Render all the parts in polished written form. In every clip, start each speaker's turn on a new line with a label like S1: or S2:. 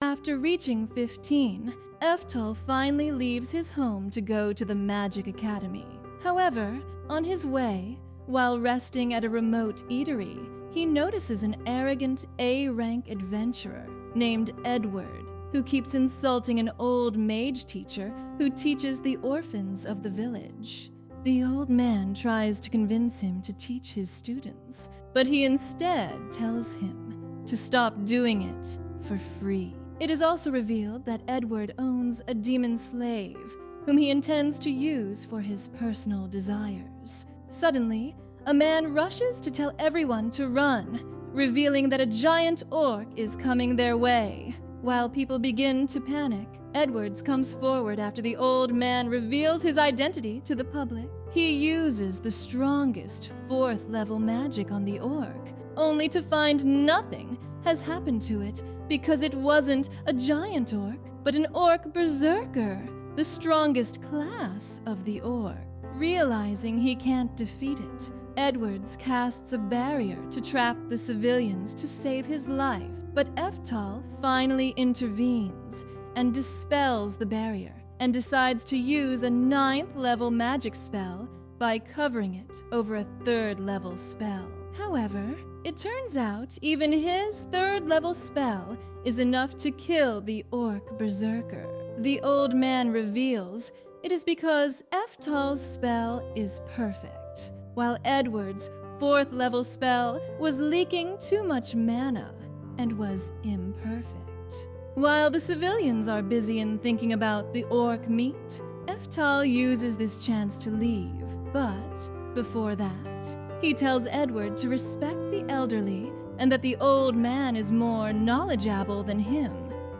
S1: After reaching 15, Ephtal finally leaves his home to go to the Magic Academy. However, on his way, while resting at a remote eatery, he notices an arrogant A-rank adventurer named Edward, who keeps insulting an old mage teacher who teaches the orphans of the village. The old man tries to convince him to teach his students, but he instead tells him to stop doing it for free. It is also revealed that Edward owns a demon slave, whom he intends to use for his personal desires. Suddenly, a man rushes to tell everyone to run, revealing that a giant orc is coming their way. While people begin to panic, Edwards comes forward after the old man reveals his identity to the public. He uses the strongest 4th level magic on the orc, only to find nothing has happened to it because it wasn't a giant orc, but an Orc Berserker, the strongest class of the orc. Realizing he can't defeat it, Edwards casts a barrier to trap the civilians to save his life, but Ephtal finally intervenes and dispels the barrier and decides to use a 9th level magic spell by covering it over a 3rd level spell. However, it turns out even his 3rd level spell is enough to kill the Orc Berserker. The old man reveals it is because Ephtal's spell is perfect, while Edward's 4th level spell was leaking too much mana and was imperfect. While the civilians are busy in thinking about the orc meat, Ephtal uses this chance to leave, but before that, he tells Edward to respect the elderly and that the old man is more knowledgeable than him,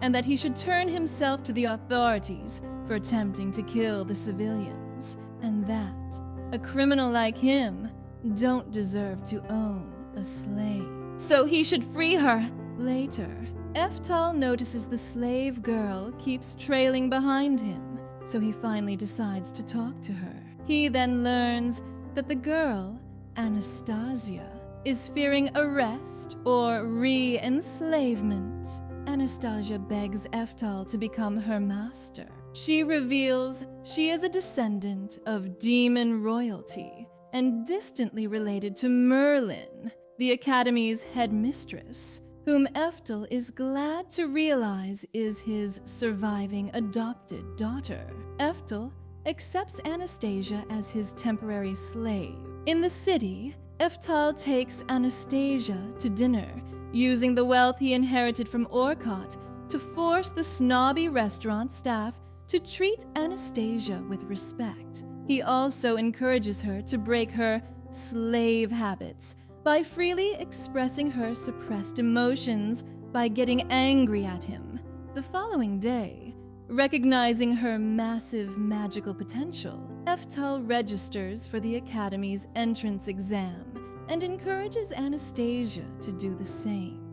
S1: and that he should turn himself to the authorities for attempting to kill the civilians, and that a criminal like him don't deserve to own a slave. So he should free her. Later, Ephtal notices the slave girl keeps trailing behind him, so he finally decides to talk to her. He then learns that the girl, Anastasia, is fearing arrest or re-enslavement. Anastasia begs Ephtal to become her master. She reveals she is a descendant of demon royalty and distantly related to Merlin, the Academy's headmistress, whom Ephtal is glad to realize is his surviving adopted daughter. Ephtal accepts Anastasia as his temporary slave. In the city, Ephtal takes Anastasia to dinner, using the wealth he inherited from Orcot to force the snobby restaurant staff to treat Anastasia with respect. He also encourages her to break her slave habits by freely expressing her suppressed emotions by getting angry at him. The following day, recognizing her massive magical potential, Ephtal registers for the Academy's entrance exam and encourages Anastasia to do the same.